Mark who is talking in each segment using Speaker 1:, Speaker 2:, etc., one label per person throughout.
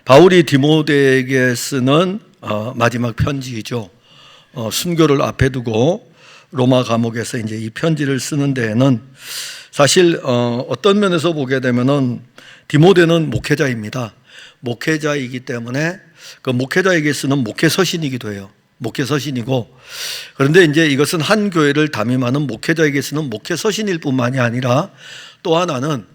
Speaker 1: 바울이 디모데에게 쓰는 마지막 편지이죠. 순교를 앞에 두고 로마 감옥에서 이제 이 편지를 쓰는 데에는 사실 어떤 면에서 보게 되면은 디모데는 목회자입니다. 목회자이기 때문에 그 목회자에게 쓰는 목회 서신이기도 해요. 목회 서신이고, 그런데 이제 이것은 한 교회를 담임하는 목회자에게 쓰는 목회 서신일 뿐만이 아니라 또 하나는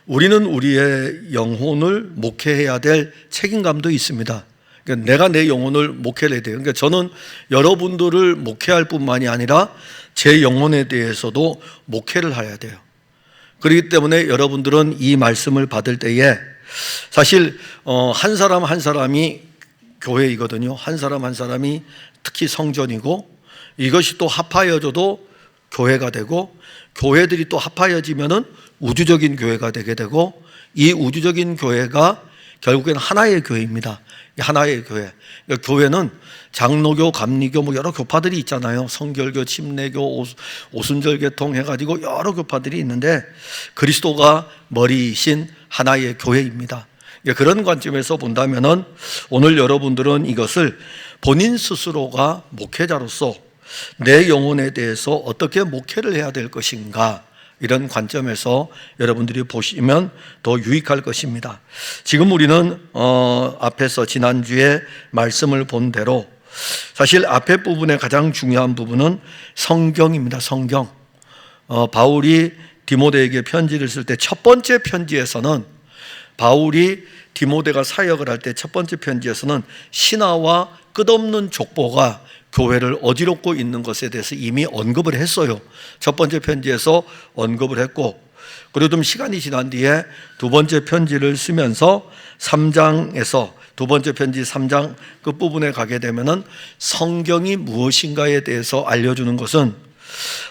Speaker 1: 우리는 우리의 영혼을 목회해야 될 책임감도 있습니다. 그러니까 내가 내 영혼을 목회를 해야 돼요. 그러니까 저는 여러분들을 목회할 뿐만이 아니라 제 영혼에 대해서도 목회를 해야 돼요. 그렇기 때문에 여러분들은 이 말씀을 받을 때에 사실 한 사람 한 사람이 교회이거든요. 한 사람 한 사람이 특히 성전이고, 이것이 또 합하여져도 교회가 되고, 교회들이 또 합하여지면은 우주적인 교회가 되게 되고, 이 우주적인 교회가 결국엔 하나의 교회입니다. 하나의 교회. 그러니까 교회는 장로교, 감리교 뭐 여러 교파들이 있잖아요. 성결교, 침례교, 오순절계통 해가지고 여러 교파들이 있는데 그리스도가 머리이신 하나의 교회입니다. 그런 관점에서 본다면은 오늘 여러분들은 이것을 본인 스스로가 목회자로서 내 영혼에 대해서 어떻게 목회를 해야 될 것인가, 이런 관점에서 여러분들이 보시면 더 유익할 것입니다. 지금 우리는 앞에서 지난주에 말씀을 본 대로 사실 앞에 부분의 가장 중요한 부분은 성경입니다. 성경. 바울이 디모데에게 편지를 쓸 때 첫 번째 편지에서는, 바울이 디모데가 사역을 할 때 첫 번째 편지에서는 신하와 끝없는 족보가 교회를 어지럽고 있는 것에 대해서 이미 언급을 했어요. 첫 번째 편지에서 언급을 했고, 그리고 좀 시간이 지난 뒤에 두 번째 편지를 쓰면서 3장에서 두 번째 편지 3장 끝부분에 가게 되면은 성경이 무엇인가에 대해서 알려주는 것은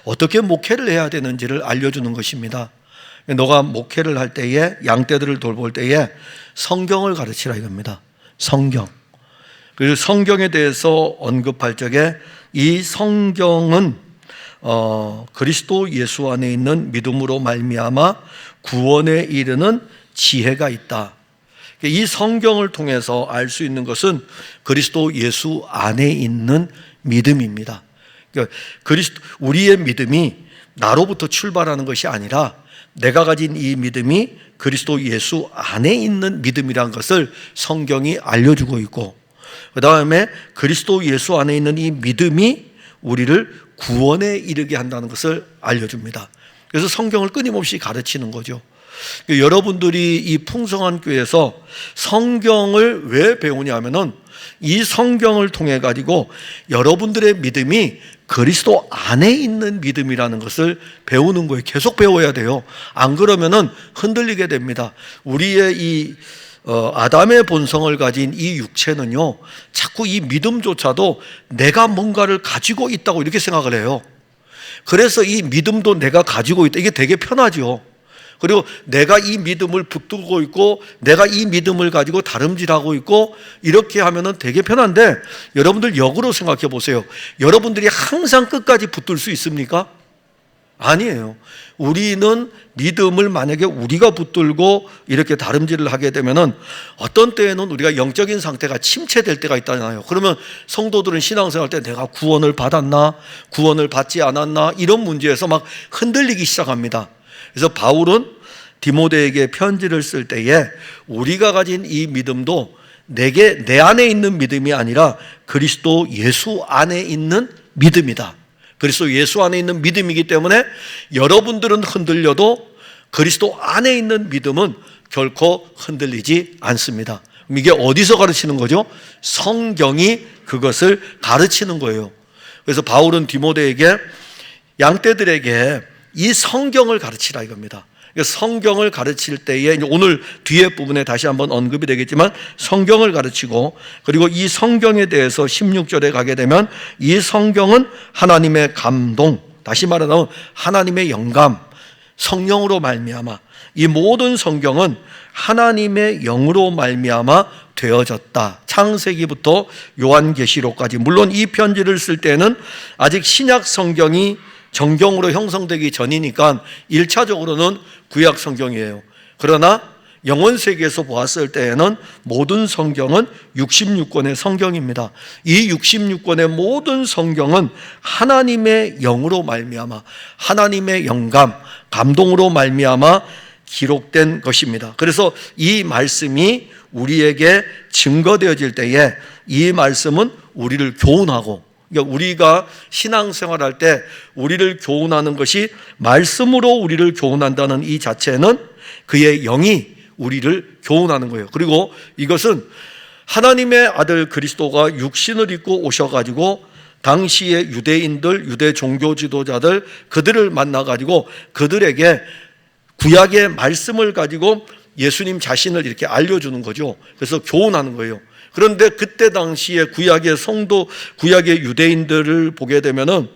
Speaker 1: 어떻게 목회를 해야 되는지를 알려주는 것입니다. 너가 목회를 할 때에, 양떼들을 돌볼 때에 성경을 가르치라 이겁니다. 성경. 그리고 성경에 대해서 언급할 적에 이 성경은 그리스도 예수 안에 있는 믿음으로 말미암아 구원에 이르는 지혜가 있다. 이 성경을 통해서 알 수 있는 것은 그리스도 예수 안에 있는 믿음입니다. 그러니까 우리의 믿음이 나로부터 출발하는 것이 아니라 내가 가진 이 믿음이 그리스도 예수 안에 있는 믿음이라는 것을 성경이 알려주고 있고, 그 다음에 그리스도 예수 안에 있는 이 믿음이 우리를 구원에 이르게 한다는 것을 알려줍니다. 그래서 성경을 끊임없이 가르치는 거죠. 여러분들이 이 풍성한 교회에서 성경을 왜 배우냐 하면은 이 성경을 통해 가지고 여러분들의 믿음이 그리스도 안에 있는 믿음이라는 것을 배우는 거예요. 계속 배워야 돼요. 안 그러면은 흔들리게 됩니다. 우리의 이 아담의 본성을 가진 이 육체는요, 자꾸 이 믿음조차도 내가 뭔가를 가지고 있다고 이렇게 생각을 해요. 그래서 이 믿음도 내가 가지고 있다, 이게 되게 편하죠. 그리고 내가 이 믿음을 붙들고 있고 내가 이 믿음을 가지고 다름질하고 있고 이렇게 하면은 되게 편한데, 여러분들 역으로 생각해 보세요. 여러분들이 항상 끝까지 붙들 수 있습니까? 아니에요. 우리는 믿음을 만약에 우리가 붙들고 이렇게 다름질을 하게 되면은 어떤 때에는 우리가 영적인 상태가 침체될 때가 있잖아요. 그러면 성도들은 신앙생활 때 내가 구원을 받았나, 구원을 받지 않았나, 이런 문제에서 막 흔들리기 시작합니다. 그래서 바울은 디모데에게 편지를 쓸 때에 우리가 가진 이 믿음도 내 안에 있는 믿음이 아니라 그리스도 예수 안에 있는 믿음이다. 그리스도 예수 안에 있는 믿음이기 때문에 여러분들은 흔들려도 그리스도 안에 있는 믿음은 결코 흔들리지 않습니다. 이게 어디서 가르치는 거죠? 성경이 그것을 가르치는 거예요. 그래서 바울은 디모데에게, 양떼들에게 이 성경을 가르치라 이겁니다. 성경을 가르칠 때에 오늘 뒤에 부분에 다시 한번 언급이 되겠지만 성경을 가르치고, 그리고 이 성경에 대해서 16절에 가게 되면 이 성경은 하나님의 감동, 다시 말하면 하나님의 영감, 성령으로 말미암아, 이 모든 성경은 하나님의 영으로 말미암아 되어졌다. 창세기부터 요한계시록까지. 물론 이 편지를 쓸 때는 아직 신약 성경이 정경으로 형성되기 전이니까 1차적으로는 구약 성경이에요. 그러나 영원 세계에서 보았을 때에는 모든 성경은 66권의 성경입니다. 이 66권의 모든 성경은 하나님의 영으로 말미암아, 하나님의 영감, 감동으로 말미암아 기록된 것입니다. 그래서 이 말씀이 우리에게 증거되어질 때에 이 말씀은 우리를 교훈하고, 그러니까 우리가 신앙생활할 때 우리를 교훈하는 것이 말씀으로 우리를 교훈한다는 이 자체는 그의 영이 우리를 교훈하는 거예요. 그리고 이것은 하나님의 아들 그리스도가 육신을 입고 오셔가지고 당시의 유대인들, 유대 종교 지도자들, 그들을 만나가지고 그들에게 구약의 말씀을 가지고 예수님 자신을 이렇게 알려주는 거죠. 그래서 교훈하는 거예요. 그런데 그때 당시에 구약의 성도, 구약의 유대인들을 보게 되면은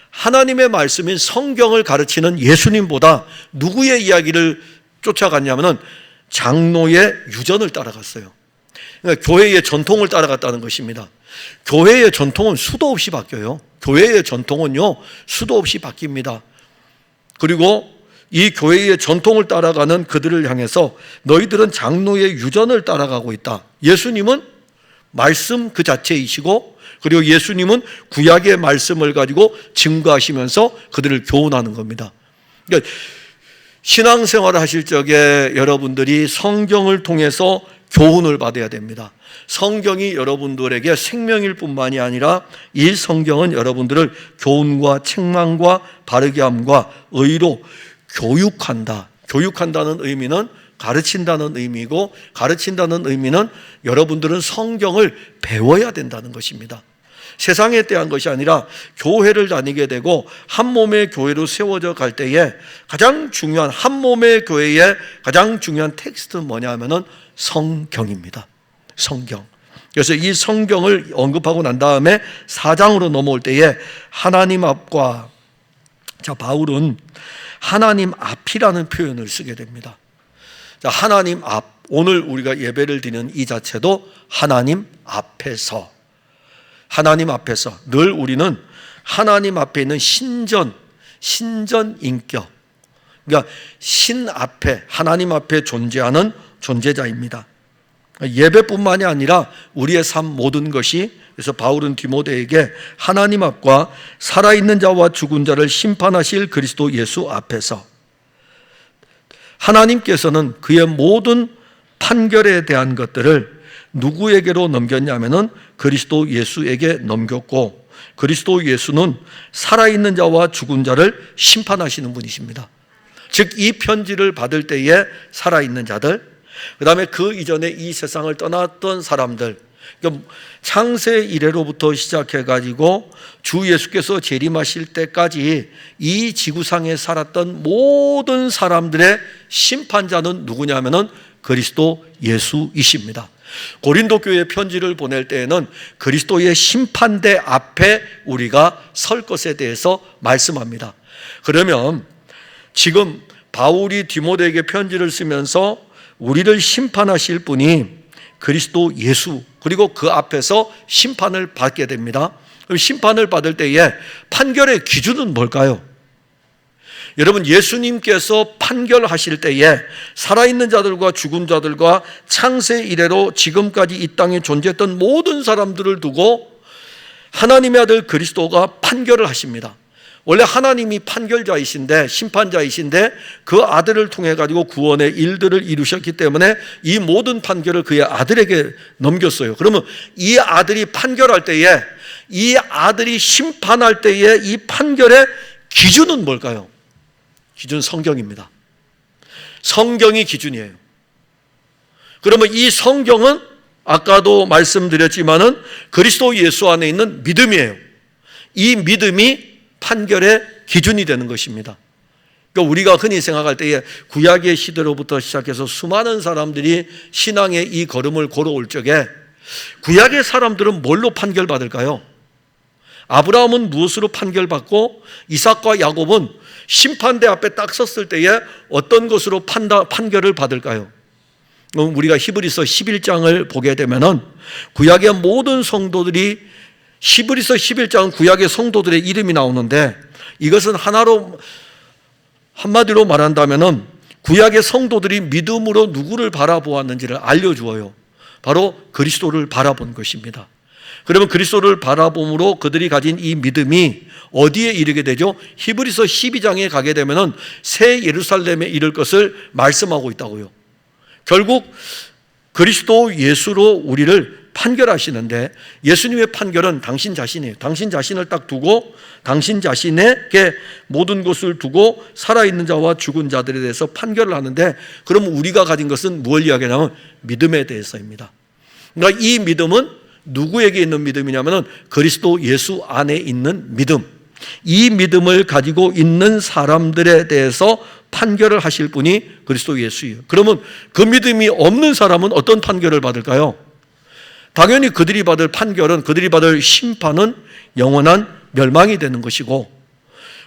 Speaker 1: 하나님의 말씀인 성경을 가르치는 예수님보다 누구의 이야기를 쫓아갔냐면은 장로의 유전을 따라갔어요. 그러니까 교회의 전통을 따라갔다는 것입니다. 교회의 전통은 수도 없이 바뀌어요. 교회의 전통은요, 수도 없이 바뀝니다. 그리고 이 교회의 전통을 따라가는 그들을 향해서 너희들은 장로의 유전을 따라가고 있다. 예수님은 말씀 그 자체이시고, 그리고 예수님은 구약의 말씀을 가지고 증거하시면서 그들을 교훈하는 겁니다. 그러니까 신앙생활을 하실 적에 여러분들이 성경을 통해서 교훈을 받아야 됩니다. 성경이 여러분들에게 생명일 뿐만이 아니라 이 성경은 여러분들을 교훈과 책망과 바르게 함과 의로 교육한다. 교육한다는 의미는 가르친다는 의미고, 가르친다는 의미는 여러분들은 성경을 배워야 된다는 것입니다. 세상에 대한 것이 아니라 교회를 다니게 되고 한 몸의 교회로 세워져 갈 때에 가장 중요한, 한 몸의 교회의 가장 중요한 텍스트는 뭐냐 하면은 성경입니다. 성경. 그래서 이 성경을 언급하고 난 다음에 4장으로 넘어올 때에 하나님 앞과, 자, 바울은 하나님 앞이라는 표현을 쓰게 됩니다. 자, 하나님 앞, 오늘 우리가 예배를 드리는 이 자체도 하나님 앞에서, 하나님 앞에서 늘 우리는 하나님 앞에 있는 신전 인격, 그러니까 신 앞에, 하나님 앞에 존재하는 존재자입니다. 예배뿐만이 아니라 우리의 삶 모든 것이, 그래서 바울은 디모데에게 하나님 앞과 살아있는 자와 죽은 자를 심판하실 그리스도 예수 앞에서, 하나님께서는 그의 모든 판결에 대한 것들을 누구에게로 넘겼냐면은 그리스도 예수에게 넘겼고, 그리스도 예수는 살아있는 자와 죽은 자를 심판하시는 분이십니다. 즉 이 편지를 받을 때에 살아있는 자들, 그 다음에 그 이전에 이 세상을 떠났던 사람들, 그러니까 창세 이래로부터 시작해가지고 주 예수께서 재림하실 때까지 이 지구상에 살았던 모든 사람들의 심판자는 누구냐면은 그리스도 예수이십니다. 고린도 교회에 편지를 보낼 때에는 그리스도의 심판대 앞에 우리가 설 것에 대해서 말씀합니다. 그러면 지금 바울이 디모데에게 편지를 쓰면서 우리를 심판하실 분이 그리스도 예수, 그리고 그 앞에서 심판을 받게 됩니다. 그럼 심판을 받을 때에 판결의 기준은 뭘까요? 여러분, 예수님께서 판결하실 때에 살아있는 자들과 죽은 자들과 창세 이래로 지금까지 이 땅에 존재했던 모든 사람들을 두고 하나님의 아들 그리스도가 판결을 하십니다. 원래 하나님이 판결자이신데, 심판자이신데 그 아들을 통해 가지고 구원의 일들을 이루셨기 때문에 이 모든 판결을 그의 아들에게 넘겼어요. 그러면 이 아들이 판결할 때에, 이 아들이 심판할 때에 이 판결의 기준은 뭘까요? 기준 성경입니다. 성경이 기준이에요. 그러면 이 성경은 아까도 말씀드렸지만은 그리스도 예수 안에 있는 믿음이에요. 이 믿음이 판결의 기준이 되는 것입니다. 그러니까 우리가 흔히 생각할 때에 구약의 시대로부터 시작해서 수많은 사람들이 신앙의 이 걸음을 걸어올 적에 구약의 사람들은 뭘로 판결받을까요? 아브라함은 무엇으로 판결받고 이삭과 야곱은 심판대 앞에 딱 섰을 때에 어떤 것으로 판결을 받을까요? 우리가 히브리서 11장을 보게 되면은 구약의 모든 성도들이, 히브리서 11장은 구약의 성도들의 이름이 나오는데, 이것은 한마디로 말한다면은 구약의 성도들이 믿음으로 누구를 바라보았는지를 알려주어요. 바로 그리스도를 바라본 것입니다. 그러면 그리스도를 바라봄으로 그들이 가진 이 믿음이 어디에 이르게 되죠? 히브리서 12장에 가게 되면은 새 예루살렘에 이를 것을 말씀하고 있다고요. 결국 그리스도 예수로 우리를 판결하시는데, 예수님의 판결은 당신 자신이에요. 당신 자신을 딱 두고 당신 자신에게 모든 것을 두고 살아있는 자와 죽은 자들에 대해서 판결을 하는데, 그럼 우리가 가진 것은 무엇을 이야기하냐면 믿음에 대해서입니다. 그러니까 이 믿음은 누구에게 있는 믿음이냐면 그리스도 예수 안에 있는 믿음, 이 믿음을 가지고 있는 사람들에 대해서 판결을 하실 분이 그리스도 예수예요. 그러면 그 믿음이 없는 사람은 어떤 판결을 받을까요? 당연히 그들이 받을 판결은, 그들이 받을 심판은 영원한 멸망이 되는 것이고,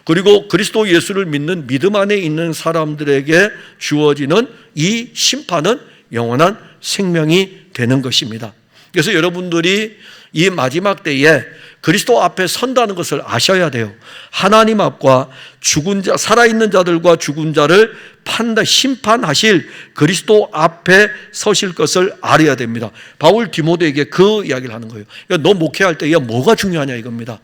Speaker 1: 그리고 그리스도 예수를 믿는 믿음 안에 있는 사람들에게 주어지는 이 심판은 영원한 생명이 되는 것입니다. 그래서 여러분들이 이 마지막 때에 그리스도 앞에 선다는 것을 아셔야 돼요. 하나님 앞과 죽은 자, 살아있는 자들과 죽은 자를 심판하실 그리스도 앞에 서실 것을 알아야 됩니다. 바울 디모데에게 그 이야기를 하는 거예요. 너 목회할 때 뭐가 중요하냐 이겁니다.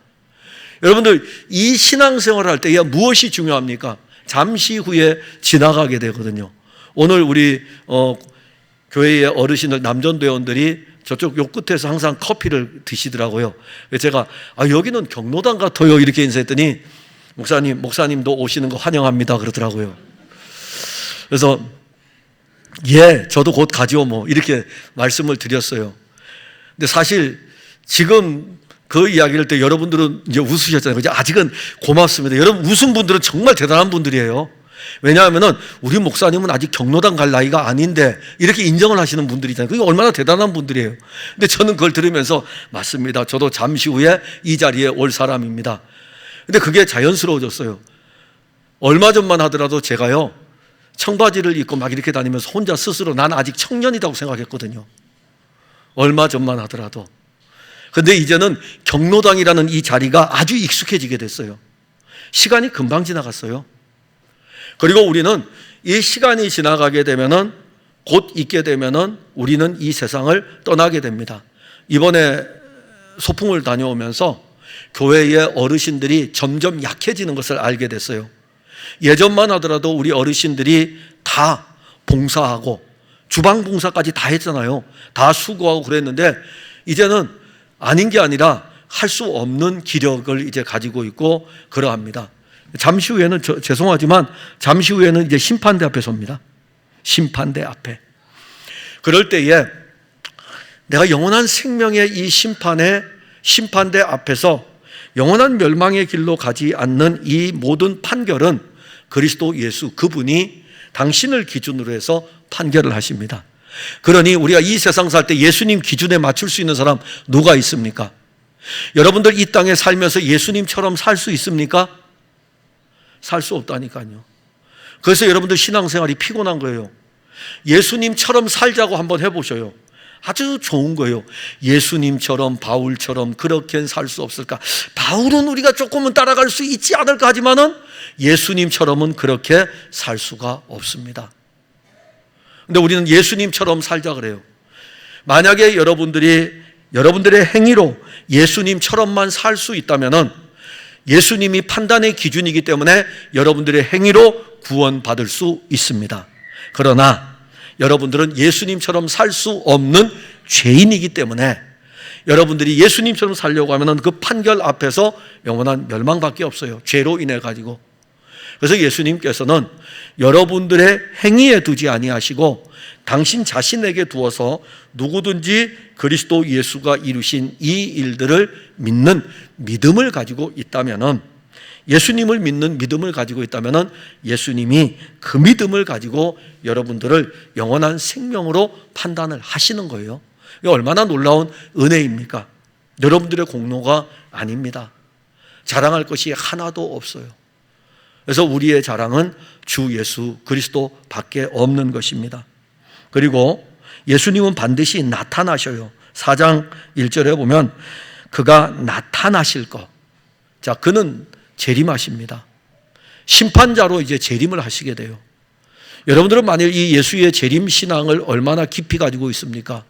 Speaker 1: 여러분들 이 신앙생활을 할 때 무엇이 중요합니까? 잠시 후에 지나가게 되거든요. 오늘 우리 교회의 어르신들, 남전대원들이 저쪽 요 끝에서 항상 커피를 드시더라고요. 제가 여기는 경로당 같아요 이렇게 인사했더니 목사님도 오시는 거 환영합니다 그러더라고요. 그래서 저도 곧 가지요 뭐 이렇게 말씀을 드렸어요. 근데 사실 지금 그 이야기를 할 때 여러분들은 이제 웃으셨잖아요. 아직은 고맙습니다. 여러분 웃은 분들은 정말 대단한 분들이에요. 왜냐하면 우리 목사님은 아직 경로당 갈 나이가 아닌데 이렇게 인정을 하시는 분들이잖아요. 그게 얼마나 대단한 분들이에요. 근데 저는 그걸 들으면서 맞습니다. 저도 잠시 후에 이 자리에 올 사람입니다. 근데 그게 자연스러워졌어요. 얼마 전만 하더라도 제가요 청바지를 입고 막 이렇게 다니면서 혼자 스스로 나는 아직 청년이라고 생각했거든요. 얼마 전만 하더라도. 근데 이제는 경로당이라는 이 자리가 아주 익숙해지게 됐어요. 시간이 금방 지나갔어요. 그리고 우리는 이 시간이 지나가게 되면은, 곧 있게 되면은 우리는 이 세상을 떠나게 됩니다. 이번에 소풍을 다녀오면서 교회의 어르신들이 점점 약해지는 것을 알게 됐어요. 예전만 하더라도 우리 어르신들이 다 봉사하고 주방 봉사까지 다 했잖아요. 다 수고하고 그랬는데 이제는 아닌 게 아니라 할 수 없는 기력을 이제 가지고 있고 그러합니다. 잠시 후에는 죄송하지만 잠시 후에는 이제 심판대 앞에 섭니다. 심판대 앞에. 그럴 때에 내가 영원한 생명의 이 심판대 앞에서 영원한 멸망의 길로 가지 않는 이 모든 판결은 그리스도 예수 그분이 당신을 기준으로 해서 판결을 하십니다. 그러니 우리가 이 세상 살 때 예수님 기준에 맞출 수 있는 사람 누가 있습니까? 여러분들 이 땅에 살면서 예수님처럼 살 수 있습니까? 살 수 없다니까요. 그래서 여러분들 신앙생활이 피곤한 거예요. 예수님처럼 살자고 한번 해보셔요. 아주 좋은 거예요. 예수님처럼 바울처럼 그렇게는 살 수 없을까? 바울은 우리가 조금은 따라갈 수 있지 않을까 하지만은 예수님처럼은 그렇게 살 수가 없습니다. 근데 우리는 예수님처럼 살자 그래요. 만약에 여러분들의 행위로 예수님처럼만 살 수 있다면은 예수님이 판단의 기준이기 때문에 여러분들의 행위로 구원받을 수 있습니다. 그러나 여러분들은 예수님처럼 살 수 없는 죄인이기 때문에 여러분들이 예수님처럼 살려고 하면 그 판결 앞에서 영원한 멸망밖에 없어요. 죄로 인해 가지고. 그래서 예수님께서는 여러분들의 행위에 두지 아니하시고 당신 자신에게 두어서 누구든지 그리스도 예수가 이루신 이 일들을 믿는 믿음을 가지고 있다면은, 예수님을 믿는 믿음을 가지고 있다면은 예수님이 그 믿음을 가지고 여러분들을 영원한 생명으로 판단을 하시는 거예요. 이게 얼마나 놀라운 은혜입니까? 여러분들의 공로가 아닙니다. 자랑할 것이 하나도 없어요. 그래서 우리의 자랑은 주 예수 그리스도 밖에 없는 것입니다. 그리고 예수님은 반드시 나타나셔요. 4장 1절에 보면 그가 나타나실 것. 자, 그는 재림하십니다. 심판자로 이제 재림을 하시게 돼요. 여러분들은 만일 이 예수의 재림 신앙을 얼마나 깊이 가지고 있습니까?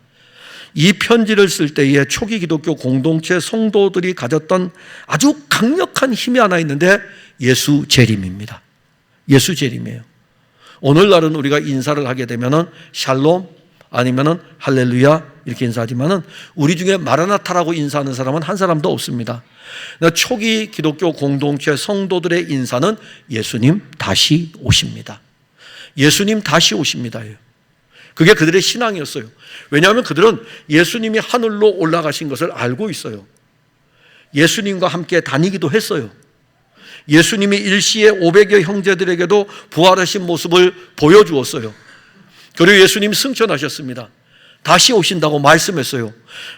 Speaker 1: 이 편지를 쓸 때에 초기 기독교 공동체 성도들이 가졌던 아주 강력한 힘이 하나 있는데 예수 재림입니다. 예수 재림이에요. 오늘날은 우리가 인사를 하게 되면은 샬롬 아니면은 할렐루야 이렇게 인사하지만은 우리 중에 마라나타라고 인사하는 사람은 한 사람도 없습니다. 초기 기독교 공동체 성도들의 인사는 예수님 다시 오십니다. 예수님 다시 오십니다예요. 그게 그들의 신앙이었어요. 왜냐하면 그들은 예수님이 하늘로 올라가신 것을 알고 있어요. 예수님과 함께 다니기도 했어요. 예수님이 일시에 500여 형제들에게도 부활하신 모습을 보여주었어요. 그리고 예수님이 승천하셨습니다. 다시 오신다고 말씀했어요.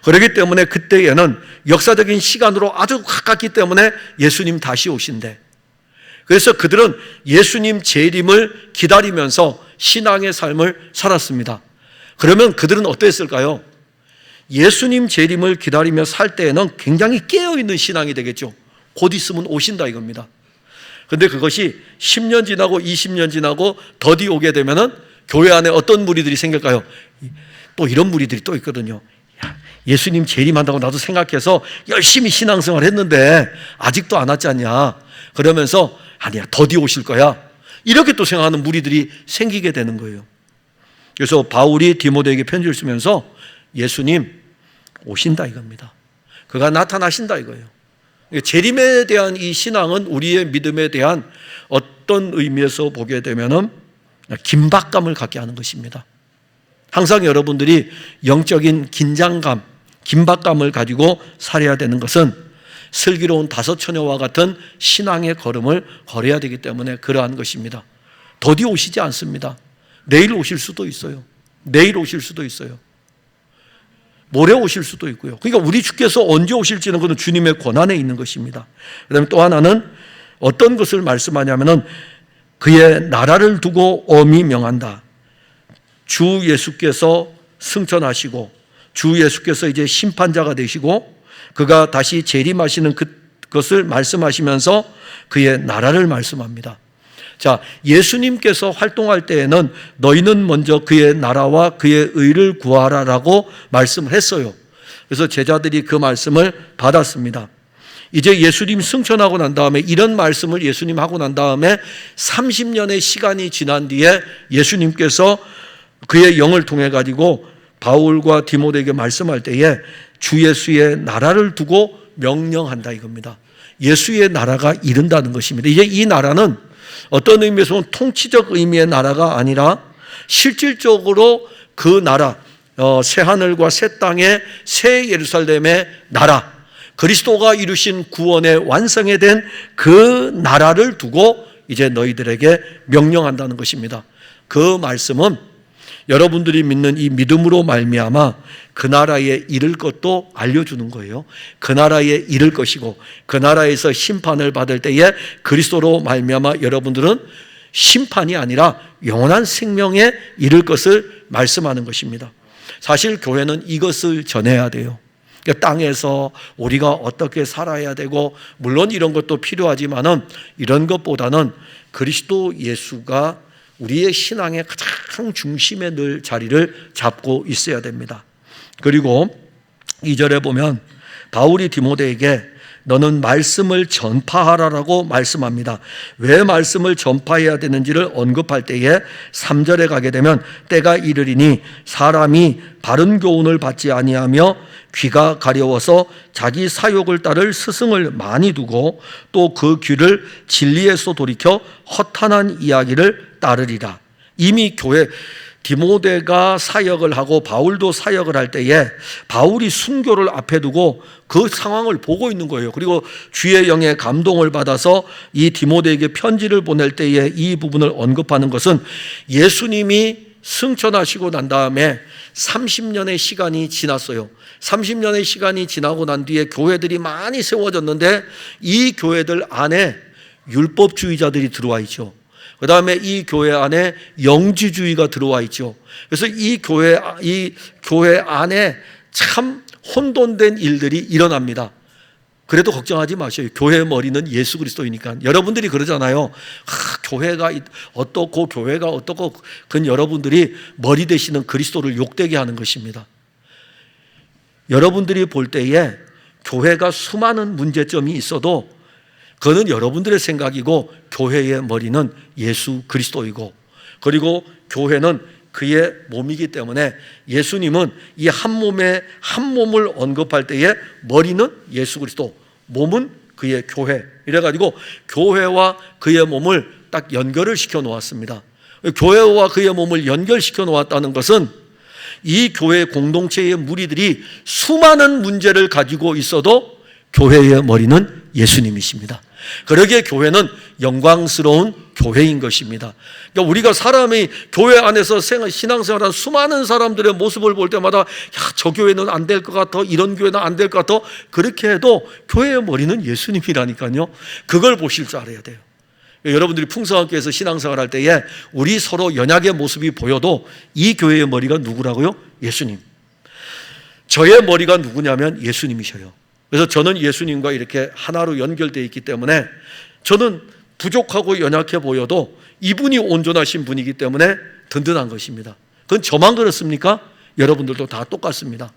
Speaker 1: 그렇기 때문에 그때에는 역사적인 시간으로 아주 가깝기 때문에 예수님 다시 오신대. 그래서 그들은 예수님 재림을 기다리면서 신앙의 삶을 살았습니다. 그러면 그들은 어땠을까요? 예수님 재림을 기다리며 살 때에는 굉장히 깨어있는 신앙이 되겠죠. 곧 있으면 오신다 이겁니다. 그런데 그것이 10년 지나고 20년 지나고 더디 오게 되면은 교회 안에 어떤 무리들이 생길까요? 또 이런 무리들이 또 있거든요. 예수님 재림한다고 나도 생각해서 열심히 신앙생활 했는데 아직도 안 왔지 않냐. 그러면서 아니야 더디 오실 거야. 이렇게 또 생각하는 무리들이 생기게 되는 거예요. 그래서 바울이 디모데에게 편지를 쓰면서 예수님 오신다 이겁니다. 그가 나타나신다 이거예요. 재림에 대한 이 신앙은 우리의 믿음에 대한 어떤 의미에서 보게 되면은 긴박감을 갖게 하는 것입니다. 항상 여러분들이 영적인 긴장감, 긴박감을 가지고 살아야 되는 것은 슬기로운 다섯 처녀와 같은 신앙의 걸음을 걸어야 되기 때문에 그러한 것입니다. 더디 오시지 않습니다. 내일 오실 수도 있어요. 내일 오실 수도 있어요. 모레 오실 수도 있고요. 그러니까 우리 주께서 언제 오실지는 그건 주님의 권한에 있는 것입니다. 그다음에 또 하나는 어떤 것을 말씀하냐면은 그의 나라를 두고 엄히 명한다. 주 예수께서 승천하시고 주 예수께서 이제 심판자가 되시고 그가 다시 재림하시는 그것을 말씀하시면서 그의 나라를 말씀합니다. 자, 예수님께서 활동할 때에는 너희는 먼저 그의 나라와 그의 의를 구하라라고 말씀을 했어요. 그래서 제자들이 그 말씀을 받았습니다. 이제 예수님 승천하고 난 다음에 이런 말씀을 예수님 하고 난 다음에 30년의 시간이 지난 뒤에 예수님께서 그의 영을 통해 가지고 바울과 디모데에게 말씀할 때에 주 예수의 나라를 두고 명령한다 이겁니다. 예수의 나라가 이른다는 것입니다. 이제 이 나라는 어떤 의미에서는 통치적 의미의 나라가 아니라 실질적으로 그 나라, 새 하늘과 새 땅의 새 예루살렘의 나라, 그리스도가 이루신 구원의 완성에 된 그 나라를 두고 이제 너희들에게 명령한다는 것입니다. 그 말씀은 여러분들이 믿는 이 믿음으로 말미암아 그 나라에 이를 것도 알려주는 거예요. 그 나라에 이를 것이고 그 나라에서 심판을 받을 때에 그리스도로 말미암아 여러분들은 심판이 아니라 영원한 생명에 이를 것을 말씀하는 것입니다. 사실 교회는 이것을 전해야 돼요. 그러니까 땅에서 우리가 어떻게 살아야 되고 물론 이런 것도 필요하지만은 이런 것보다는 그리스도 예수가 우리의 신앙의 가장 중심에 늘 자리를 잡고 있어야 됩니다. 그리고 2절에 보면 바울이 디모데에게 너는 말씀을 전파하라라고 말씀합니다. 왜 말씀을 전파해야 되는지를 언급할 때에 3절에 가게 되면 때가 이르리니 사람이 바른 교훈을 받지 아니하며 귀가 가려워서 자기 사욕을 따를 스승을 많이 두고 또 그 귀를 진리에서 돌이켜 허탄한 이야기를 따르리라. 이미 교회 디모데가 사역을 하고 바울도 사역을 할 때에 바울이 순교를 앞에 두고 그 상황을 보고 있는 거예요. 그리고 주의 영의 감동을 받아서 이 디모데에게 편지를 보낼 때에 이 부분을 언급하는 것은 예수님이 승천하시고 난 다음에 30년의 시간이 지났어요. 30년의 시간이 지나고 난 뒤에 교회들이 많이 세워졌는데 이 교회들 안에 율법주의자들이 들어와 있죠. 그 다음에 이 교회 안에 영지주의가 들어와 있죠. 그래서 이 교회 안에 참 혼돈된 일들이 일어납니다. 그래도 걱정하지 마세요. 교회의 머리는 예수 그리스도이니까. 여러분들이 그러잖아요. 교회가 어떻고 교회가 어떻고. 그건 여러분들이 머리 되시는 그리스도를 욕되게 하는 것입니다. 여러분들이 볼 때에 교회가 수많은 문제점이 있어도 그거는 여러분들의 생각이고, 교회의 머리는 예수 그리스도이고, 그리고 교회는 그의 몸이기 때문에 예수님은 이 한 몸을 언급할 때에 머리는 예수 그리스도, 몸은 그의 교회, 이래가지고 교회와 그의 몸을 딱 연결을 시켜 놓았습니다. 교회와 그의 몸을 연결시켜 놓았다는 것은 이 교회 공동체의 무리들이 수많은 문제를 가지고 있어도 교회의 머리는 예수님이십니다. 그러기에 교회는 영광스러운 교회인 것입니다. 그러니까 우리가 사람이 교회 안에서 신앙생활한 수많은 사람들의 모습을 볼 때마다, 야, 저 교회는 안 될 것 같아, 이런 교회는 안 될 것 같아, 그렇게 해도 교회의 머리는 예수님이라니까요. 그걸 보실 줄 알아야 돼요. 여러분들이 풍성학교에서 신앙생활 할 때에 우리 서로 연약의 모습이 보여도 이 교회의 머리가 누구라고요? 예수님. 저의 머리가 누구냐면 예수님이셔요. 그래서 저는 예수님과 이렇게 하나로 연결되어 있기 때문에 저는 부족하고 연약해 보여도 이분이 온전하신 분이기 때문에 든든한 것입니다. 그건 저만 그렇습니까? 여러분들도 다 똑같습니다.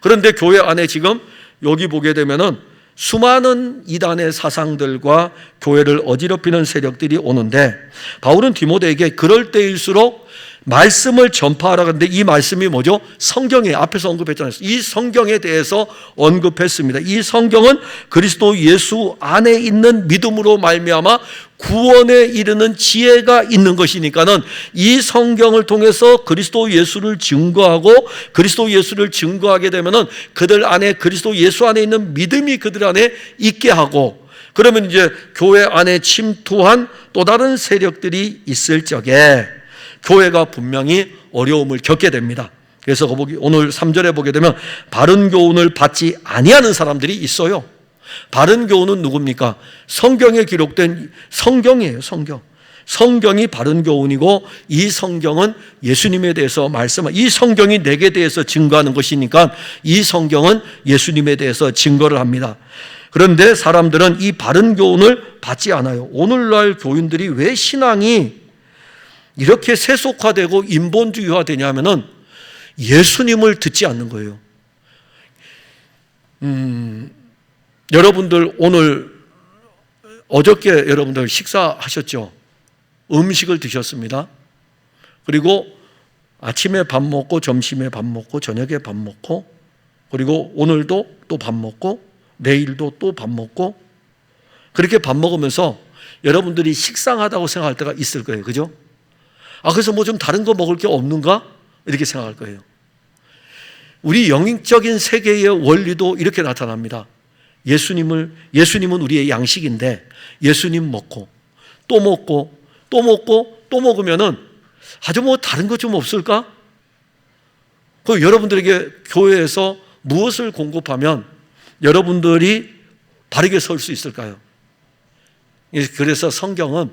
Speaker 1: 그런데 교회 안에 지금 여기 보게 되면은 수많은 이단의 사상들과 교회를 어지럽히는 세력들이 오는데, 바울은 디모데에게 그럴 때일수록 말씀을 전파하라고 하는데, 이 말씀이 뭐죠? 성경에 앞에서 언급했잖아요. 이 성경에 대해서 언급했습니다. 이 성경은 그리스도 예수 안에 있는 믿음으로 말미암아 구원에 이르는 지혜가 있는 것이니까는 이 성경을 통해서 그리스도 예수를 증거하고, 그리스도 예수를 증거하게 되면은 그들 안에, 그리스도 예수 안에 있는 믿음이 그들 안에 있게 하고, 그러면 이제 교회 안에 침투한 또 다른 세력들이 있을 적에 교회가 분명히 어려움을 겪게 됩니다. 그래서 오늘 3절에 보게 되면 바른 교훈을 받지 아니하는 사람들이 있어요. 바른 교훈은 누굽니까? 성경에 기록된 성경이에요. 성경이 바른 교훈이고, 이 성경은 예수님에 대해서 이 성경이 내게 대해서 증거하는 것이니까 이 성경은 예수님에 대해서 증거를 합니다. 그런데 사람들은 이 바른 교훈을 받지 않아요. 오늘날 교인들이 왜 신앙이 이렇게 세속화되고 인본주의화되냐면은 예수님을 듣지 않는 거예요. 여러분들 어저께 여러분들 식사하셨죠? 음식을 드셨습니다. 그리고 아침에 밥 먹고, 점심에 밥 먹고, 저녁에 밥 먹고, 그리고 오늘도 또 밥 먹고, 내일도 또 밥 먹고, 그렇게 밥 먹으면서 여러분들이 식상하다고 생각할 때가 있을 거예요. 그죠? 그래서 뭐 좀 다른 거 먹을 게 없는가? 이렇게 생각할 거예요. 우리 영적인 세계의 원리도 이렇게 나타납니다. 예수님은 우리의 양식인데, 예수님 먹고, 또 먹고, 또 먹고, 또 먹으면은 아주 뭐 다른 것 좀 없을까? 그 여러분들에게 교회에서 무엇을 공급하면 여러분들이 바르게 설 수 있을까요? 그래서 성경은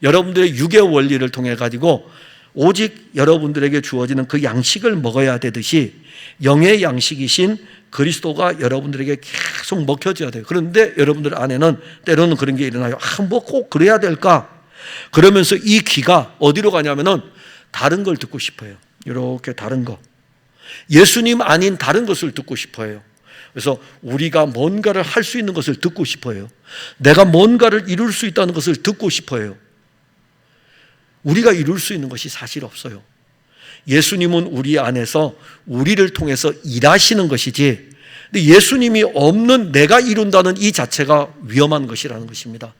Speaker 1: 여러분들의 육의 원리를 통해 가지고 오직 여러분들에게 주어지는 그 양식을 먹어야 되듯이 영의 양식이신 그리스도가 여러분들에게 계속 먹혀져야 돼요. 그런데 여러분들 안에는 때로는 그런 게 일어나요. 뭐 꼭 그래야 될까? 그러면서 이 귀가 어디로 가냐면은 다른 걸 듣고 싶어요. 이렇게 다른 거. 예수님 아닌 다른 것을 듣고 싶어요. 그래서 우리가 뭔가를 할 수 있는 것을 듣고 싶어요. 내가 뭔가를 이룰 수 있다는 것을 듣고 싶어요. 우리가 이룰 수 있는 것이 사실 없어요. 예수님은 우리 안에서 우리를 통해서 일하시는 것이지, 근데 예수님이 없는 내가 이룬다는 이 자체가 위험한 것이라는 것입니다.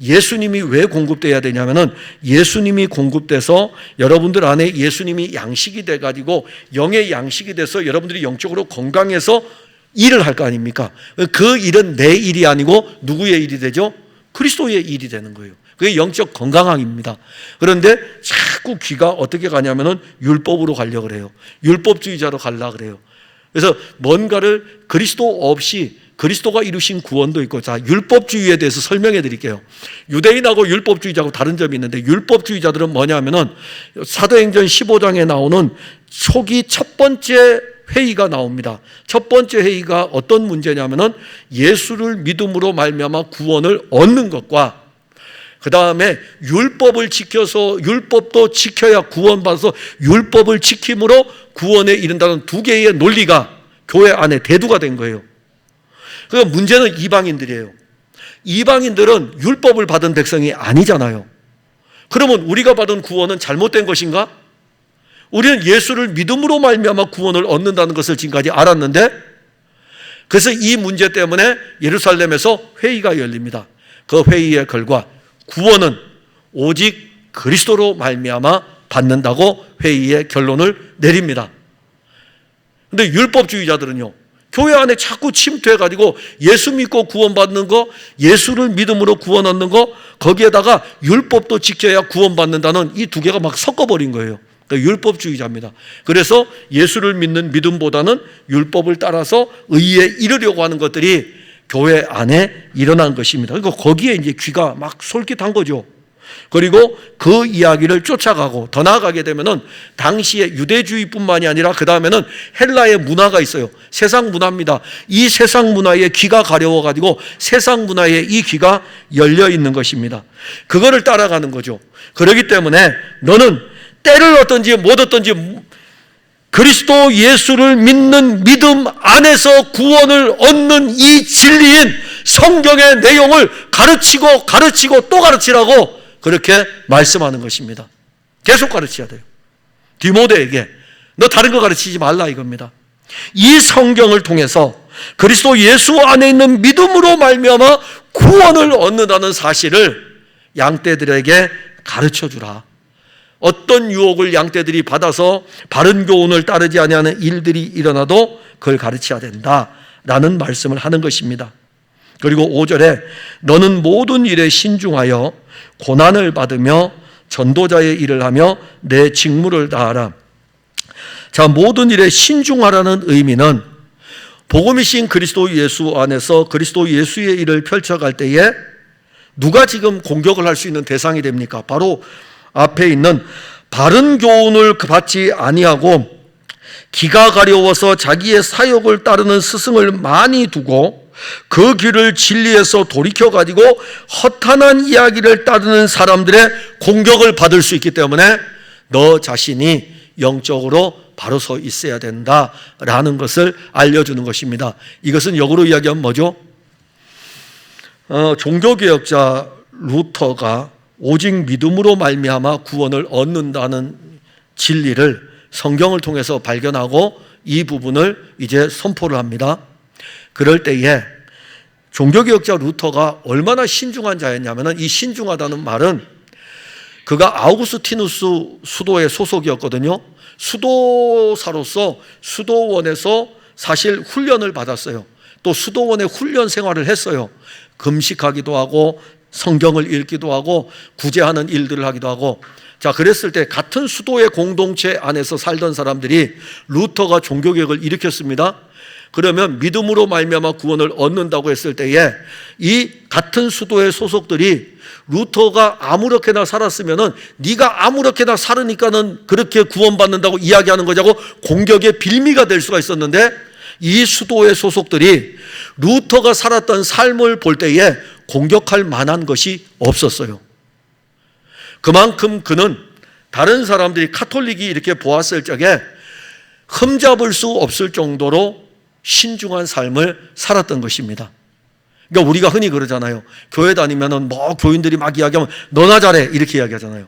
Speaker 1: 예수님이 왜 공급돼야 되냐면은 예수님이 공급돼서 여러분들 안에 예수님이 양식이 돼가지고 영의 양식이 돼서 여러분들이 영적으로 건강해서 일을 할 거 아닙니까? 그 일은 내 일이 아니고 누구의 일이 되죠? 그리스도의 일이 되는 거예요. 그게 영적 건강함입니다. 그런데 자꾸 귀가 어떻게 가냐면은 율법으로 가려고 그래요. 율법주의자로 가려고 그래요. 그래서 뭔가를 그리스도 없이, 그리스도가 이루신 구원도 있고, 자, 율법주의에 대해서 설명해 드릴게요. 유대인하고 율법주의자하고 다른 점이 있는데, 율법주의자들은 뭐냐면은 사도행전 15장에 나오는 초기 첫 번째 회의가 나옵니다. 첫 번째 회의가 어떤 문제냐면은 예수를 믿음으로 말미암아 구원을 얻는 것과 그 다음에 율법을 지켜서 율법도 지켜야 구원받아서 율법을 지킴으로 구원에 이른다는 두 개의 논리가 교회 안에 대두가 된 거예요. 그러니까 문제는 이방인들이에요. 이방인들은 율법을 받은 백성이 아니잖아요. 그러면 우리가 받은 구원은 잘못된 것인가? 우리는 예수를 믿음으로 말미암아 구원을 얻는다는 것을 지금까지 알았는데, 그래서 이 문제 때문에 예루살렘에서 회의가 열립니다. 그 회의의 결과 구원은 오직 그리스도로 말미암아 받는다고 회의의 결론을 내립니다. 그런데 율법주의자들은요, 교회 안에 자꾸 침투해가지고 예수 믿고 구원받는 거, 예수를 믿음으로 구원 얻는 거, 거기에다가 율법도 지켜야 구원받는다는 이 두 개가 막 섞어버린 거예요. 그러니까 율법주의자입니다. 그래서 예수를 믿는 믿음보다는 율법을 따라서 의에 이르려고 하는 것들이 교회 안에 일어난 것입니다. 그러니까 거기에 이제 귀가 막 솔깃한 거죠. 그리고 그 이야기를 쫓아가고 더 나아가게 되면은 당시에 유대주의뿐만이 아니라 그 다음에는 헬라의 문화가 있어요. 세상 문화입니다. 이 세상 문화에 귀가 가려워가지고 세상 문화에 이 귀가 열려 있는 것입니다. 그거를 따라가는 거죠. 그렇기 때문에 너는 때를 얻든지 못 얻든지 그리스도 예수를 믿는 믿음 안에서 구원을 얻는 이 진리인 성경의 내용을 가르치고 또 가르치라고 그렇게 말씀하는 것입니다. 계속 가르쳐야 돼요. 디모데에게 너 다른 거 가르치지 말라 이겁니다. 이 성경을 통해서 그리스도 예수 안에 있는 믿음으로 말미암아 구원을 얻는다는 사실을 양떼들에게 가르쳐주라. 어떤 유혹을 양떼들이 받아서 바른 교훈을 따르지 아니하는 일들이 일어나도 그걸 가르쳐야 된다라는 말씀을 하는 것입니다. 그리고 5절에 너는 모든 일에 신중하여 고난을 받으며 전도자의 일을 하며 내 직무를 다하라. 자, 모든 일에 신중하라는 의미는 복음이신 그리스도 예수 안에서 그리스도 예수의 일을 펼쳐갈 때에 누가 지금 공격을 할 수 있는 대상이 됩니까? 바로 앞에 있는 바른 교훈을 받지 아니하고 기가 가려워서 자기의 사욕을 따르는 스승을 많이 두고 그 길을 진리에서 돌이켜가지고 허탄한 이야기를 따르는 사람들의 공격을 받을 수 있기 때문에 너 자신이 영적으로 바로 서 있어야 된다라는 것을 알려주는 것입니다. 이것은 역으로 이야기하면 뭐죠? 종교개혁자 루터가 오직 믿음으로 말미암아 구원을 얻는다는 진리를 성경을 통해서 발견하고 이 부분을 이제 선포를 합니다. 그럴 때에 종교개혁자 루터가 얼마나 신중한 자였냐면 이 신중하다는 말은 그가 아우구스티누스 수도의 소속이었거든요. 수도사로서 수도원에서 사실 훈련을 받았어요. 또 수도원의 훈련 생활을 했어요. 금식하기도 하고 성경을 읽기도 하고 구제하는 일들을 하기도 하고. 자, 그랬을 때 같은 수도의 공동체 안에서 살던 사람들이 루터가 종교개혁을 일으켰습니다. 그러면 믿음으로 말미암아 구원을 얻는다고 했을 때에 이 같은 수도의 소속들이 루터가 아무렇게나 살았으면은 네가 아무렇게나 살으니까는 그렇게 구원받는다고 이야기하는 거자고 공격의 빌미가 될 수가 있었는데, 이 수도의 소속들이 루터가 살았던 삶을 볼 때에 공격할 만한 것이 없었어요. 그만큼 그는 다른 사람들이 카톨릭이 이렇게 보았을 적에 흠잡을 수 없을 정도로 신중한 삶을 살았던 것입니다. 그러니까 우리가 흔히 그러잖아요. 교회 다니면은 뭐 교인들이 막 이야기하면 너나 잘해 이렇게 이야기하잖아요.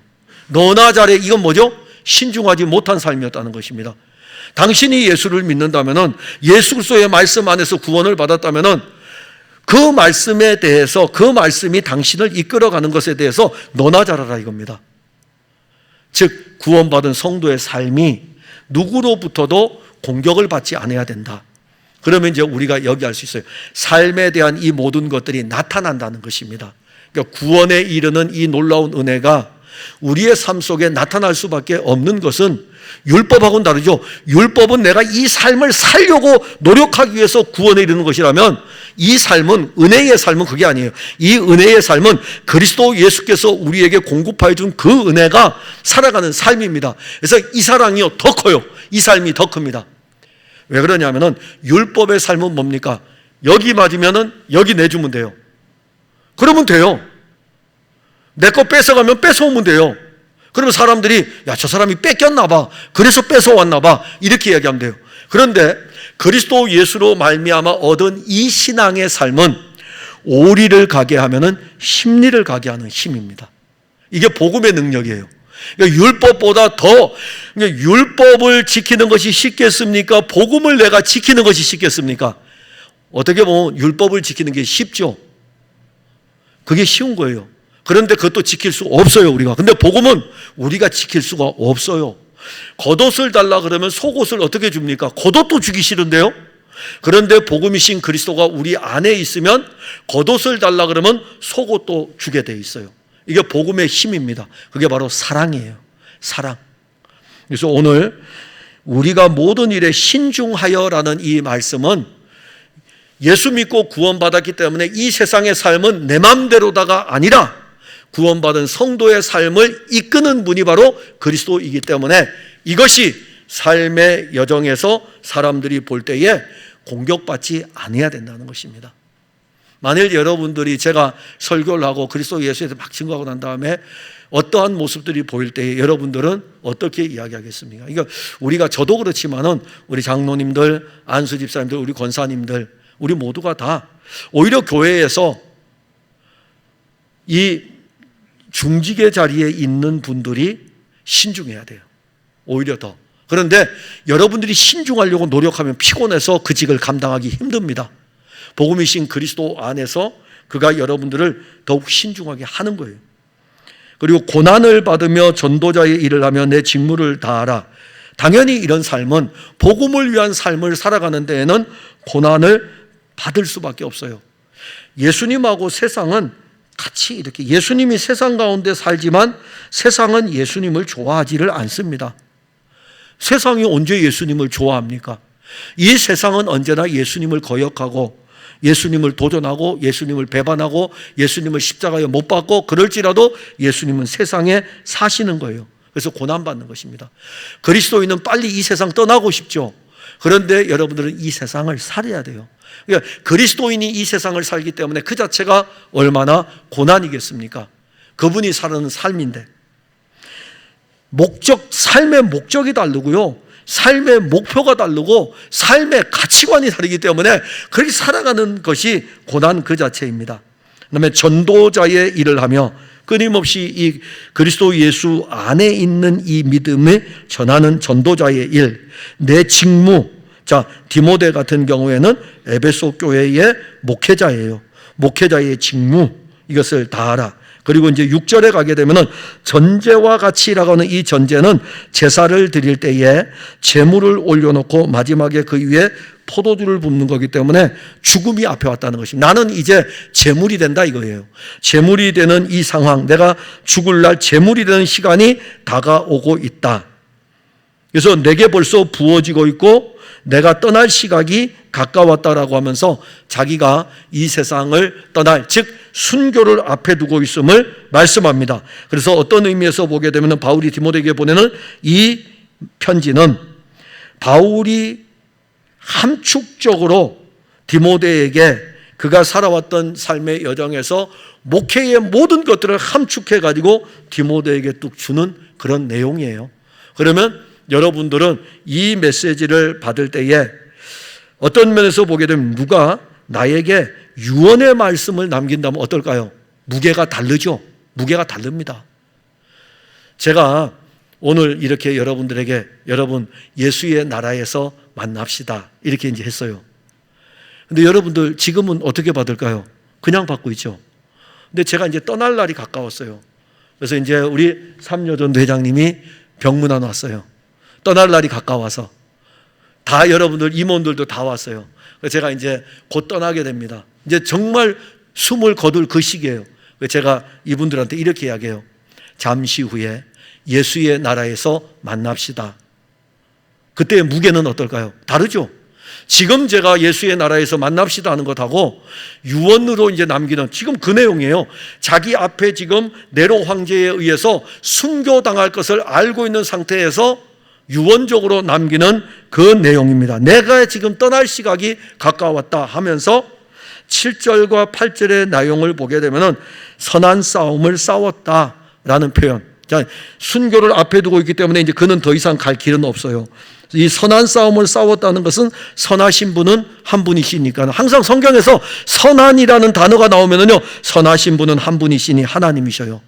Speaker 1: 너나 잘해, 이건 뭐죠? 신중하지 못한 삶이었다는 것입니다. 당신이 예수를 믿는다면은, 예수 그리스도의 말씀 안에서 구원을 받았다면은 그 말씀에 대해서, 그 말씀이 당신을 이끌어가는 것에 대해서 너나 잘하라 이겁니다. 즉 구원받은 성도의 삶이 누구로부터도 공격을 받지 않아야 된다. 그러면 이제 우리가 여기 알 수 있어요. 삶에 대한 이 모든 것들이 나타난다는 것입니다. 그러니까 구원에 이르는 이 놀라운 은혜가 우리의 삶 속에 나타날 수밖에 없는 것은 율법하고는 다르죠. 율법은 내가 이 삶을 살려고 노력하기 위해서 구원에 이르는 것이라면, 이 삶은, 은혜의 삶은 그게 아니에요. 이 은혜의 삶은 그리스도 예수께서 우리에게 공급하여 준 그 은혜가 살아가는 삶입니다. 그래서 이 사랑이요 더 커요. 이 삶이 더 큽니다. 왜 그러냐면은 율법의 삶은 뭡니까? 여기 맞으면은 여기 내주면 돼요. 그러면 돼요. 내 거 뺏어가면 뺏어오면 돼요. 그러면 사람들이 야, 저 사람이 뺏겼나 봐, 그래서 뺏어왔나 봐, 이렇게 이야기하면 돼요. 그런데 그리스도 예수로 말미암아 얻은 이 신앙의 삶은 오리를 가게 하면은 심리를 가게 하는 힘입니다. 이게 복음의 능력이에요. 그러니까 율법보다 더, 그러니까 율법을 지키는 것이 쉽겠습니까? 복음을 내가 지키는 것이 쉽겠습니까? 어떻게 보면 율법을 지키는 게 쉽죠. 그게 쉬운 거예요. 그런데 그것도 지킬 수 없어요, 우리가. 근데 복음은 우리가 지킬 수가 없어요. 겉옷을 달라 그러면 속옷을 어떻게 줍니까? 겉옷도 주기 싫은데요. 그런데 복음이신 그리스도가 우리 안에 있으면 겉옷을 달라 그러면 속옷도 주게 돼 있어요. 이게 복음의 힘입니다. 그게 바로 사랑이에요. 사랑. 그래서 오늘 우리가 모든 일에 신중하여라는 이 말씀은 예수 믿고 구원받았기 때문에 이 세상의 삶은 내 맘대로다가 아니라 구원받은 성도의 삶을 이끄는 분이 바로 그리스도이기 때문에 이것이 삶의 여정에서 사람들이 볼 때에 공격받지 않아야 된다는 것입니다. 만일 여러분들이 제가 설교를 하고 그리스도 예수에 대해서 막 증거하고 난 다음에 어떠한 모습들이 보일 때에 여러분들은 어떻게 이야기하겠습니까? 그러니까 우리가 저도 그렇지만은 우리 장로님들, 안수 집사님들, 우리 권사님들, 우리 모두가 다 오히려 교회에서 이 중직의 자리에 있는 분들이 신중해야 돼요. 오히려 더. 그런데 여러분들이 신중하려고 노력하면 피곤해서 그 직을 감당하기 힘듭니다. 복음이신 그리스도 안에서 그가 여러분들을 더욱 신중하게 하는 거예요. 그리고 고난을 받으며 전도자의 일을 하며 내 직무를 다하라. 당연히 이런 삶은 복음을 위한 삶을 살아가는 데에는 고난을 받을 수밖에 없어요. 예수님하고 세상은 같이 이렇게, 예수님이 세상 가운데 살지만 세상은 예수님을 좋아하지를 않습니다. 세상이 언제 예수님을 좋아합니까? 이 세상은 언제나 예수님을 거역하고 예수님을 도전하고 예수님을 배반하고 예수님을 십자가에 못 박고 그럴지라도 예수님은 세상에 사시는 거예요. 그래서 고난받는 것입니다. 그리스도인은 빨리 이 세상 떠나고 싶죠. 그런데 여러분들은 이 세상을 살아야 돼요. 그러니까 그리스도인이 이 세상을 살기 때문에 그 자체가 얼마나 고난이겠습니까? 그분이 사는 삶인데 삶의 목적이 다르고요, 삶의 목표가 다르고 삶의 가치관이 다르기 때문에 그렇게 살아가는 것이 고난 그 자체입니다. 그다음에 전도자의 일을 하며 끊임없이 이 그리스도 예수 안에 있는 이 믿음을 전하는 전도자의 일, 내 직무. 자, 디모데 같은 경우에는 에베소 교회의 목회자예요. 목회자의 직무, 이것을 다하라. 그리고 이제 6절에 가게 되면은 전제와 같이라고 하는 이 전제는 제사를 드릴 때에 제물을 올려놓고 마지막에 그 위에 포도주를 붓는 거기 때문에 죽음이 앞에 왔다는 것입니다. 나는 이제 제물이 된다 이거예요. 제물이 되는 이 상황, 내가 죽을 날 제물이 되는 시간이 다가오고 있다. 그래서 내게 벌써 부어지고 있고 내가 떠날 시각이 가까웠다라고 하면서 자기가 이 세상을 떠날, 즉 순교를 앞에 두고 있음을 말씀합니다. 그래서 어떤 의미에서 보게 되면 바울이 디모데에게 보내는 이 편지는 바울이 함축적으로 디모데에게 그가 살아왔던 삶의 여정에서 목회의 모든 것들을 함축해가지고 디모데에게 뚝 주는 그런 내용이에요. 그러면 여러분들은 이 메시지를 받을 때에 어떤 면에서 보게 되면 누가 나에게 유언의 말씀을 남긴다면 어떨까요? 무게가 다르죠. 무게가 다릅니다. 제가 오늘 이렇게 여러분들에게 여러분 예수의 나라에서 만납시다 이렇게 이제 했어요. 근데 여러분들 지금은 어떻게 받을까요? 그냥 받고 있죠. 근데 제가 이제 떠날 날이 가까웠어요. 그래서 이제 우리 삼여전도 회장님이 병문안 왔어요. 떠날 날이 가까워서 다 여러분들 임원들도 다 왔어요. 그래서 제가 이제 곧 떠나게 됩니다. 이제 정말 숨을 거둘 그 시기예요. 그래서 제가 이분들한테 이렇게 이야기해요. 잠시 후에 예수의 나라에서 만납시다. 그때의 무게는 어떨까요? 다르죠? 지금 제가 예수의 나라에서 만납시다 하는 것하고 유언으로 이제 남기는 지금 그 내용이에요. 자기 앞에 지금 네로 황제에 의해서 순교당할 것을 알고 있는 상태에서 유언적으로 남기는 그 내용입니다. 내가 지금 떠날 시각이 가까웠다 하면서 7절과 8절의 내용을 보게 되면 선한 싸움을 싸웠다라는 표현. 자, 순교를 앞에 두고 있기 때문에 이제 그는 더 이상 갈 길은 없어요. 이 선한 싸움을 싸웠다는 것은 선하신 분은 한 분이시니까, 항상 성경에서 선한이라는 단어가 나오면은요, 선하신 분은 한 분이시니 하나님이셔요.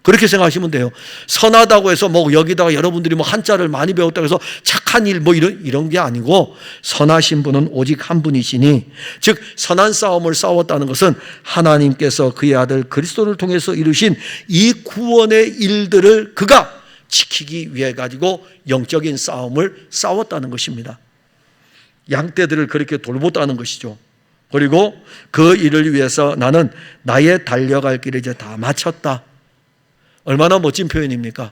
Speaker 1: 그렇게 생각하시면 돼요. 선하다고 해서 뭐 여기다가 여러분들이 뭐 한자를 많이 배웠다고 해서 착한 일 뭐 이런 게 아니고, 선하신 분은 오직 한 분이시니, 즉 선한 싸움을 싸웠다는 것은 하나님께서 그의 아들 그리스도를 통해서 이루신 이 구원의 일들을 그가 지키기 위해 가지고 영적인 싸움을 싸웠다는 것입니다. 양떼들을 그렇게 돌보다는 것이죠. 그리고 그 일을 위해서 나는 나의 달려갈 길을 이제 다 마쳤다. 얼마나 멋진 표현입니까?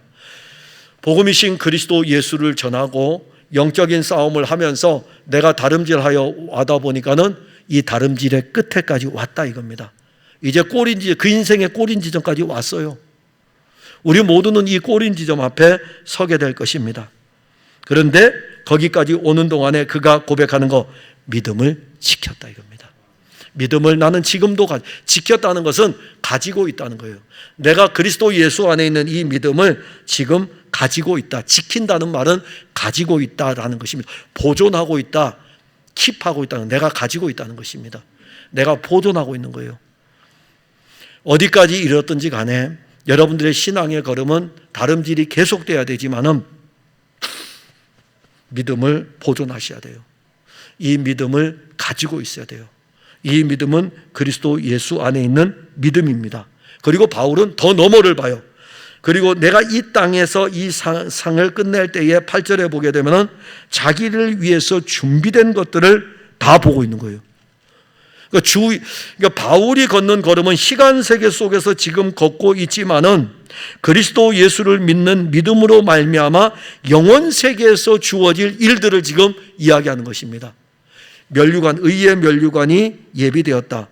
Speaker 1: 복음이신 그리스도 예수를 전하고 영적인 싸움을 하면서 내가 다름질하여 와다 보니까는 이 다름질의 끝에까지 왔다 이겁니다. 이제 그 인생의 꼬린 지점까지 왔어요. 우리 모두는 이 꼬린 지점 앞에 서게 될 것입니다. 그런데 거기까지 오는 동안에 그가 고백하는 거, 믿음을 지켰다 이겁니다. 믿음을 나는 지금도 지켰다는 것은 가지고 있다는 거예요. 내가 그리스도 예수 안에 있는 이 믿음을 지금 가지고 있다. 지킨다는 말은 가지고 있다라는 것입니다. 보존하고 있다, 킵하고 있다는, 내가 가지고 있다는 것입니다. 내가 보존하고 있는 거예요. 어디까지 이르렀든지 간에 여러분들의 신앙의 걸음은 다름질이 계속돼야 되지만은 믿음을 보존하셔야 돼요. 이 믿음을 가지고 있어야 돼요. 이 믿음은 그리스도 예수 안에 있는 믿음입니다. 그리고 바울은 더 너머를 봐요. 그리고 내가 이 땅에서 이 상을 끝낼 때에 8절에 보게 되면은 자기를 위해서 준비된 것들을 다 보고 있는 거예요. 그러니까 바울이 걷는 걸음은 시간 세계 속에서 지금 걷고 있지만은 그리스도 예수를 믿는 믿음으로 말미암아 영원 세계에서 주어질 일들을 지금 이야기하는 것입니다. 면류관, 의의 면류관이 예비되었다.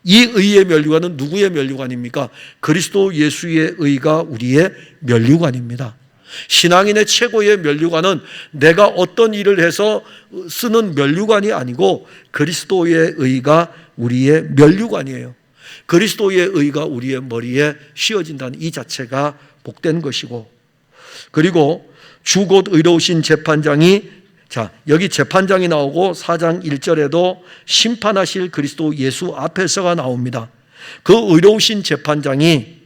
Speaker 1: 이 의의 면류관은 누구의 면류관입니까? 그리스도 예수의 의가 우리의 면류관입니다. 신앙인의 최고의 면류관은 내가 어떤 일을 해서 쓰는 면류관이 아니고 그리스도의 의가 우리의 면류관이에요. 그리스도의 의가 우리의 머리에 씌워진다는 이 자체가 복된 것이고, 그리고 주 곧 의로우신 재판장이, 자, 여기 재판장이 나오고 4장 1절에도 심판하실 그리스도 예수 앞에서가 나옵니다. 그 의로우신 재판장이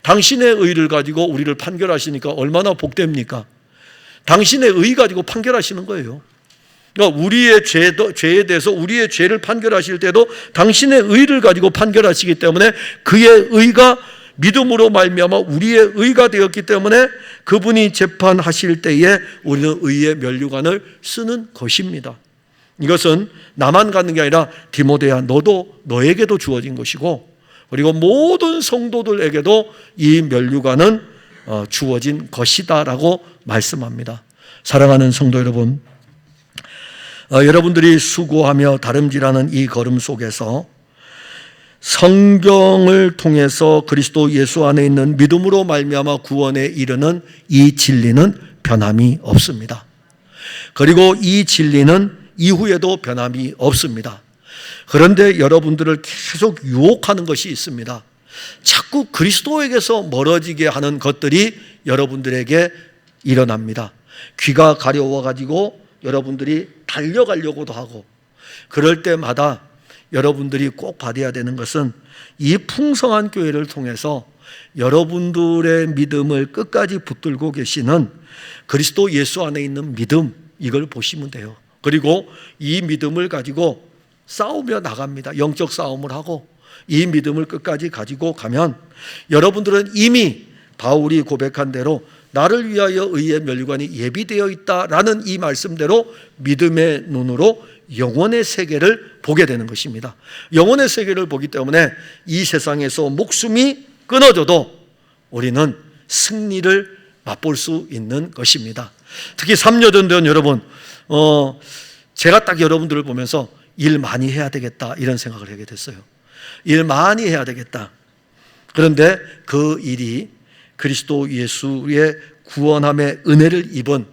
Speaker 1: 당신의 의를 가지고 우리를 판결하시니까 얼마나 복됩니까? 당신의 의 가지고 판결하시는 거예요. 그러니까 우리의 죄에 대해서 우리의 죄를 판결하실 때도 당신의 의를 가지고 판결하시기 때문에 그의 의가 믿음으로 말미암아 우리의 의가 되었기 때문에 그분이 재판하실 때에 우리는 의의 면류관을 쓰는 것입니다. 이것은 나만 갖는 게 아니라 디모데야, 너에게도 주어진 것이고, 그리고 모든 성도들에게도 이 면류관은 주어진 것이다라고 말씀합니다. 사랑하는 성도 여러분, 여러분들이 수고하며 다름질하는 이 걸음 속에서 성경을 통해서 그리스도 예수 안에 있는 믿음으로 말미암아 구원에 이르는 이 진리는 변함이 없습니다. 그리고 이 진리는 이후에도 변함이 없습니다. 그런데 여러분들을 계속 유혹하는 것이 있습니다. 자꾸 그리스도에게서 멀어지게 하는 것들이 여러분들에게 일어납니다. 귀가 가려워가지고 여러분들이 달려가려고도 하고, 그럴 때마다 여러분들이 꼭 받아야 되는 것은 이 풍성한 교회를 통해서 여러분들의 믿음을 끝까지 붙들고 계시는 그리스도 예수 안에 있는 믿음, 이걸 보시면 돼요. 그리고 이 믿음을 가지고 싸우며 나갑니다. 영적 싸움을 하고 이 믿음을 끝까지 가지고 가면 여러분들은 이미 바울이 고백한 대로 나를 위하여 의의 면류관이 예비되어 있다라는 이 말씀대로 믿음의 눈으로 영혼의 세계를 보게 되는 것입니다. 영혼의 세계를 보기 때문에 이 세상에서 목숨이 끊어져도 우리는 승리를 맛볼 수 있는 것입니다. 특히 3년 전 여러분, 제가 딱 여러분들을 보면서 일 많이 해야 되겠다 이런 생각을 하게 됐어요. 일 많이 해야 되겠다. 그런데 그 일이 그리스도 예수의 구원함의 은혜를 입은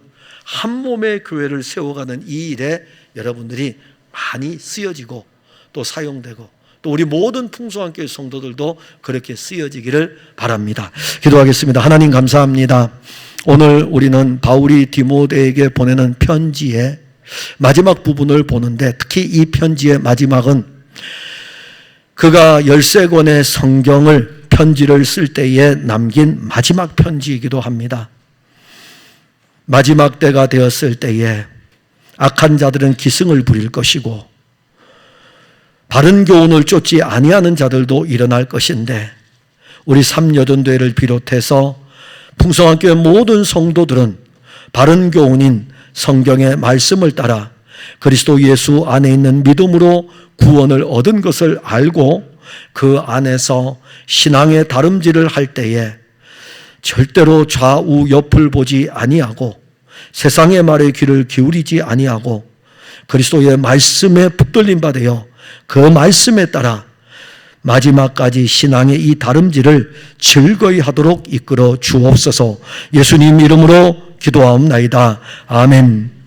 Speaker 1: 한 몸의 교회를 세워가는 이 일에 여러분들이 많이 쓰여지고 또 사용되고 또 우리 모든 풍성한교회 성도들도 그렇게 쓰여지기를 바랍니다. 기도하겠습니다. 하나님 감사합니다. 오늘 우리는 바울이 디모데에게 보내는 편지의 마지막 부분을 보는데, 특히 이 편지의 마지막은 그가 13권의 성경을 편지를 쓸 때에 남긴 마지막 편지이기도 합니다. 마지막 때가 되었을 때에 악한 자들은 기승을 부릴 것이고 바른 교훈을 쫓지 아니하는 자들도 일어날 것인데, 우리 삼여전도회를 비롯해서 풍성한 교회 모든 성도들은 바른 교훈인 성경의 말씀을 따라 그리스도 예수 안에 있는 믿음으로 구원을 얻은 것을 알고 그 안에서 신앙의 다름질을 할 때에 절대로 좌우 옆을 보지 아니하고 세상의 말에 귀를 기울이지 아니하고 그리스도의 말씀에 붙들림 받아 그 말씀에 따라 마지막까지 신앙의 이 다름질을 즐거이 하도록 이끌어 주옵소서. 예수님 이름으로 기도하옵나이다. 아멘.